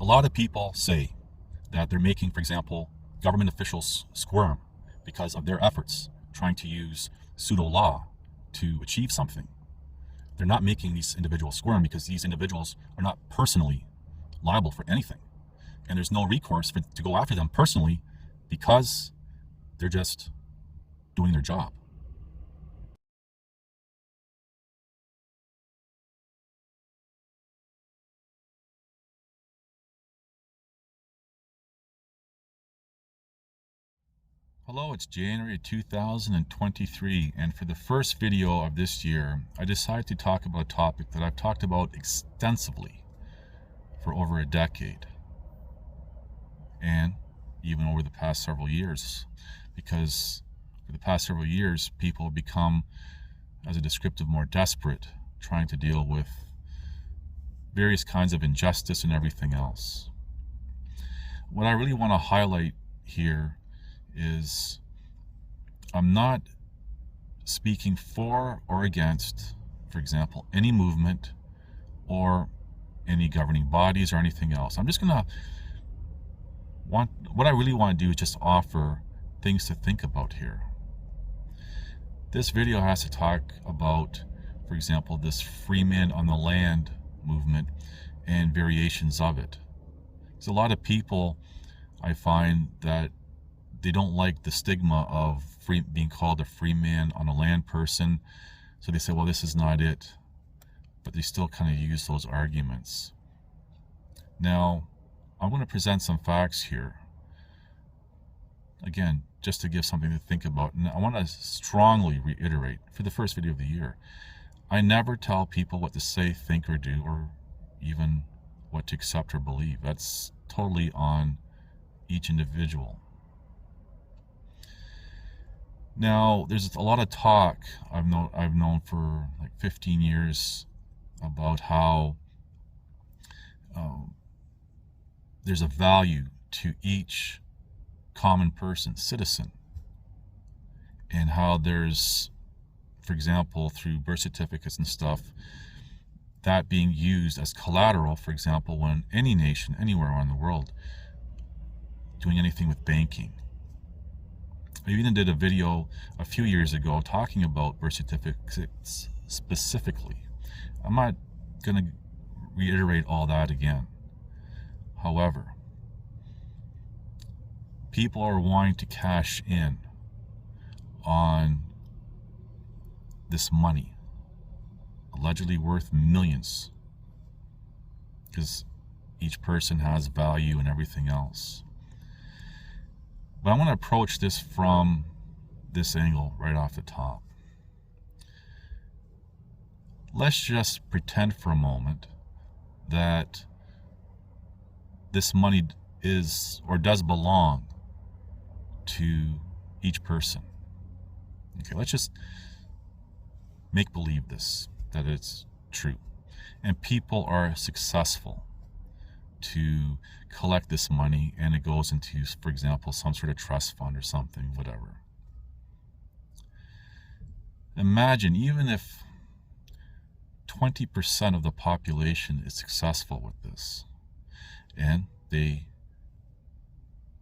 lot of people say that they're making, for example, government officials squirm because of their efforts trying to use pseudo law to achieve something. They're not making these individuals squirm because these individuals are not personally liable for anything. And there's no recourse to go after them personally because they're just doing their job. Hello, it's January 2023, and for the first video of this year, I decided to talk about a topic that I've talked about extensively for over a decade, and even over the past several years, because for the past several years, people have become, as a descriptive, more desperate, trying to deal with various kinds of injustice and everything else. What I really want to highlight here is I'm not speaking for or against, for example, any movement or any governing bodies or anything else. I'm just gonna what I really want to do is just offer things to think about here. This video has to talk about, for example, this freeman on the land movement and variations of it. There's a lot of people, I find, that they don't like the stigma of being called a freeman on a land person, so they say, well, this is not it, but they still kind of use those arguments. Now, I'm going to present some facts here, again, just to give something to think about. And I want to strongly reiterate, for the first video of the year, I never tell people what to say, think, or do, or even what to accept or believe. That's totally on each individual. Now, there's a lot of talk I've known for like 15 years about how there's a value to each common person, citizen, and how there's, for example, through birth certificates and stuff, that being used as collateral, for example, when any nation, anywhere around the world, doing anything with banking. I even did a video a few years ago talking about birth certificates specifically. I'm not going to reiterate all that again. However, people are wanting to cash in on this money, allegedly worth millions, because each person has value and everything else. But I want to approach this from this angle right off the top. Let's just pretend for a moment that this money is or does belong to each person. Okay, let's just make believe that it's true. And people are successful to collect this money, and it goes into, for example, some sort of trust fund or something, whatever. Imagine even if 20% of the population is successful with this, and they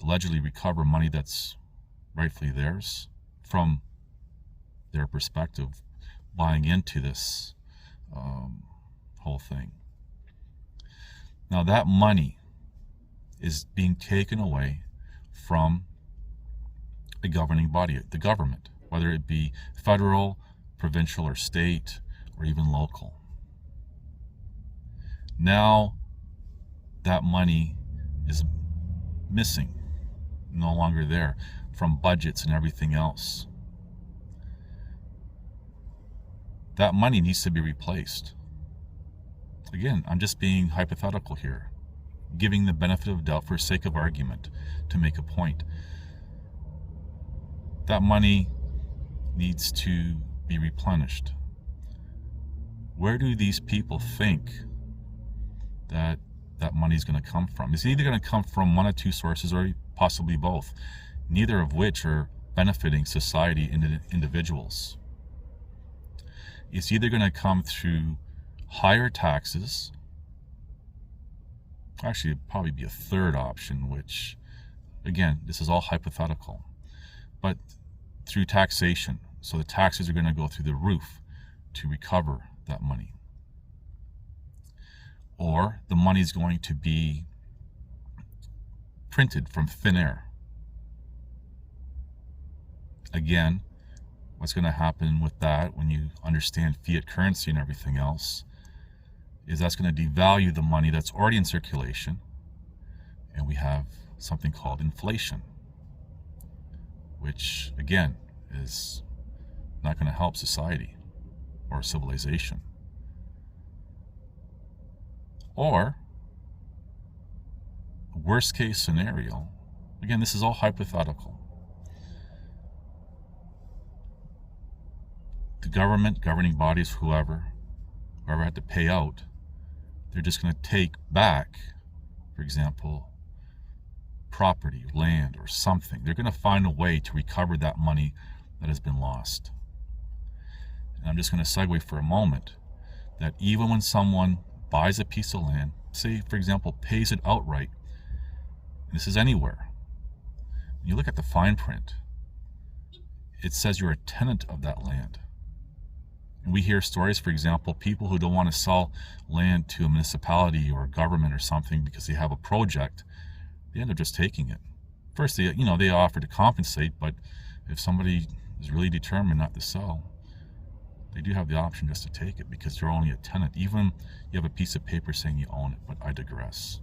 allegedly recover money that's rightfully theirs from their perspective, buying into this whole thing. Now that money is being taken away from a governing body, the government, whether it be federal, provincial, or state, or even local. Now that money is missing, no longer there, from budgets and everything else. That money needs to be replaced. Again, I'm just being hypothetical here, giving the benefit of doubt for sake of argument to make a point. That money needs to be replenished. Where do these people think that money is going to come from? It's either going to come from one of two sources or possibly both, neither of which are benefiting society and individuals. It's either going to come through higher taxes Actually, it'd probably be a third option, which, again, this is all hypothetical, but through taxation. So the taxes are going to go through the roof to recover that money. Or the money is going to be printed from thin air. Again, what's going to happen with that, when you understand fiat currency and everything else, is that's going to devalue the money that's already in circulation, and we have something called inflation, which again is not going to help society or civilization. Or, worst case scenario, again, this is all hypothetical, the government, governing bodies, whoever had to pay out, they're just going to take back, for example, property, land, or something. They're going to find a way to recover that money that has been lost. And I'm just going to segue for a moment that even when someone buys a piece of land, say, for example, pays it outright, and this is anywhere, when you look at the fine print, it says you're a tenant of that land. And we hear stories, for example, people who don't want to sell land to a municipality or a government or something because they have a project, they end up just taking it. First, they offer to compensate, but if somebody is really determined not to sell, they do have the option just to take it because you're only a tenant. Even you have a piece of paper saying you own it, but I digress.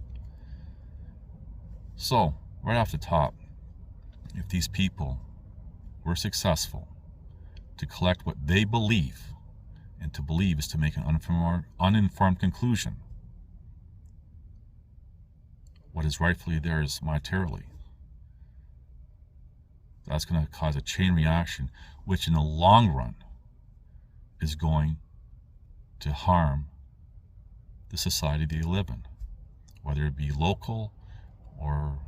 So, right off the top, if these people were successful to collect what they believe, and to believe is to make an uninformed conclusion, what is rightfully theirs monetarily, that's going to cause a chain reaction, which in the long run is going to harm the society they live in, whether it be local or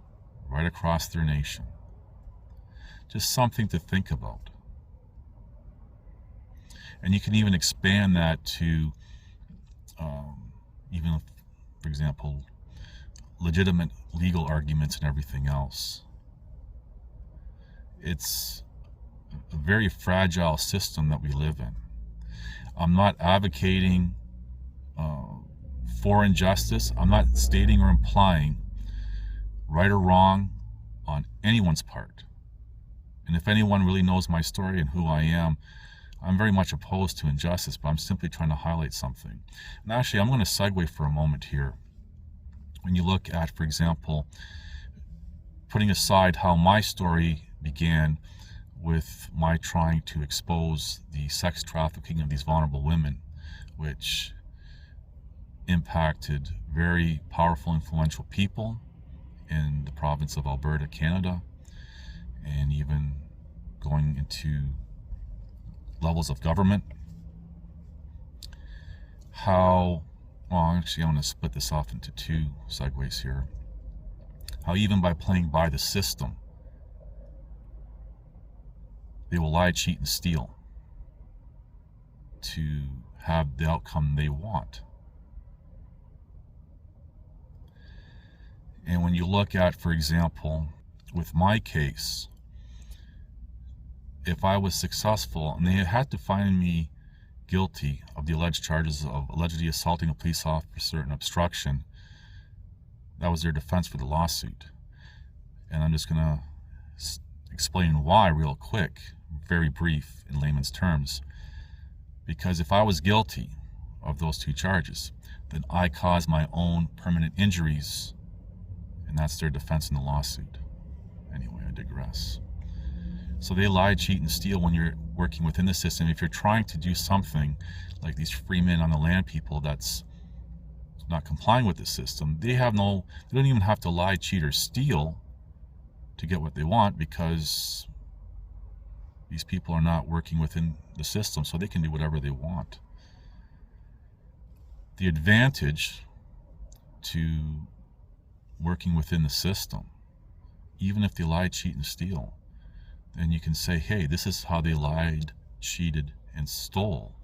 right across their nation. Just something to think about. And you can even expand that to even, for example, legitimate legal arguments and everything else. It's a very fragile system that we live in. I'm not advocating for injustice. I'm not stating or implying right or wrong on anyone's part. And if anyone really knows my story and who I am, I'm very much opposed to injustice, but I'm simply trying to highlight something. And actually, I'm going to segue for a moment here. When you look at, for example, putting aside how my story began with my trying to expose the sex trafficking of these vulnerable women, which impacted very powerful, influential people in the province of Alberta, Canada, and even going into levels of government. Well, actually, I'm going to split this off into two segues here. How even by playing by the system, they will lie, cheat, and steal to have the outcome they want. And when you look at, for example, with my case, if I was successful and they had to find me guilty of the alleged charges of allegedly assaulting a police officer and obstruction, that was their defense for the lawsuit. And I'm just going to explain why real quick, very brief in layman's terms. Because if I was guilty of those two charges, then I caused my own permanent injuries, and that's their defense in the lawsuit. Anyway, I digress. So they lie, cheat, and steal when you're working within the system. If you're trying to do something like these freemen on the land people that's not complying with the system, they don't even have to lie, cheat, or steal to get what they want, because these people are not working within the system, so they can do whatever they want. The advantage to working within the system, even if they lie, cheat, and steal, then you can say, hey, this is how they lied, cheated, and stole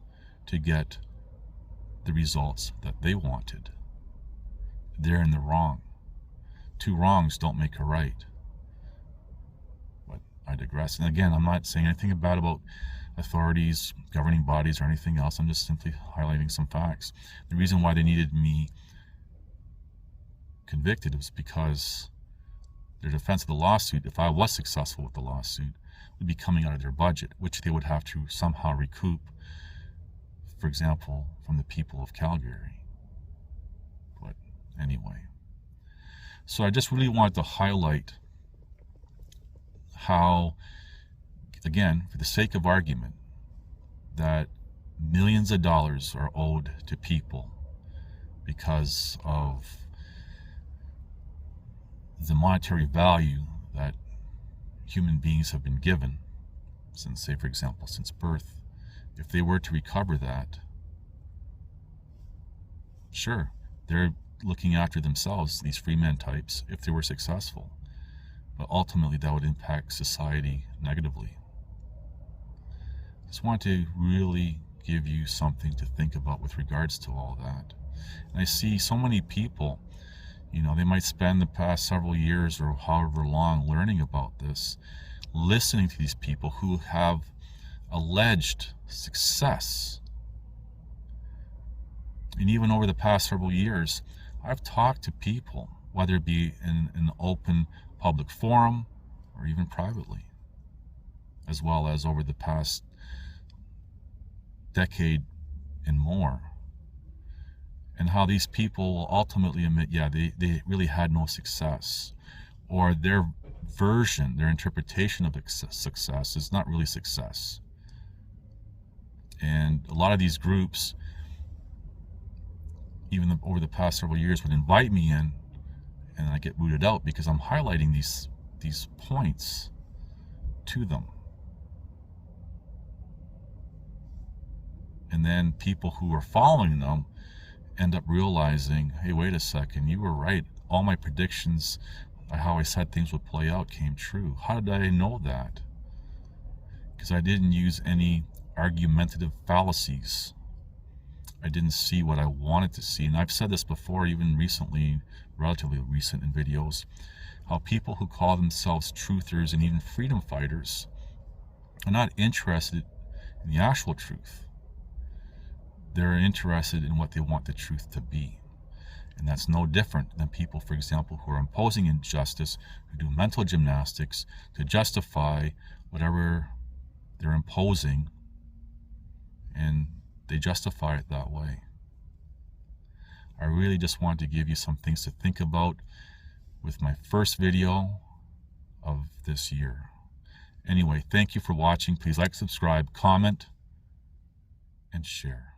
to get the results that they wanted. they're in the wrong. Two wrongs don't make a right. But I digress. And again, I'm not saying anything bad about authorities, governing bodies, or anything else. I'm just simply highlighting some facts. The reason why they needed me convicted was because their defense of the lawsuit, if I was successful with the lawsuit, would be coming out of their budget, which they would have to somehow recoup, for example, from the people of Calgary. But anyway, so I just really wanted to highlight how, again, for the sake of argument, that millions of dollars are owed to people because of the monetary value that human beings have been given since, say, for example, since birth. If they were to recover that, sure, they're looking after themselves, these freeman types, if they were successful. But ultimately, that would impact society negatively. Just want to really give you something to think about with regards to all that. And I see so many people, they might spend the past several years or however long learning about this, listening to these people who have alleged success. And even over the past several years, I've talked to people, whether it be in an open public forum or even privately, as well as over the past decade and more, and how these people will ultimately admit, yeah, they really had no success, or their version, their interpretation of success is not really success. And a lot of these groups, even over the past several years, would invite me in, and I get booted out because I'm highlighting these points to them. And then people who are following them end up realizing, hey, wait a second, you were right. All my predictions, how I said things would play out, came true. How did I know that? Because I didn't use any argumentative fallacies. I didn't see what I wanted to see. And I've said this before, even recently, relatively recent in videos, how people who call themselves truthers and even freedom fighters are not interested in the actual truth. They're interested in what they want the truth to be. And that's no different than people, for example, who are imposing injustice, who do mental gymnastics to justify whatever they're imposing, and they justify it that way. I really just wanted to give you some things to think about with my first video of this year. Anyway, thank you for watching. Please like, subscribe, comment, and share.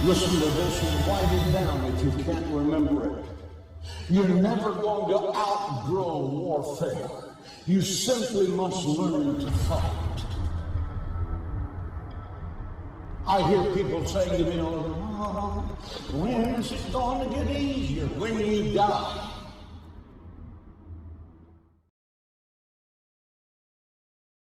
Listen to this and write it down if you can't remember it. You're never going to outgrow warfare. You simply must learn to fight. I hear people saying to me, oh, when is it going to get easier? When you die.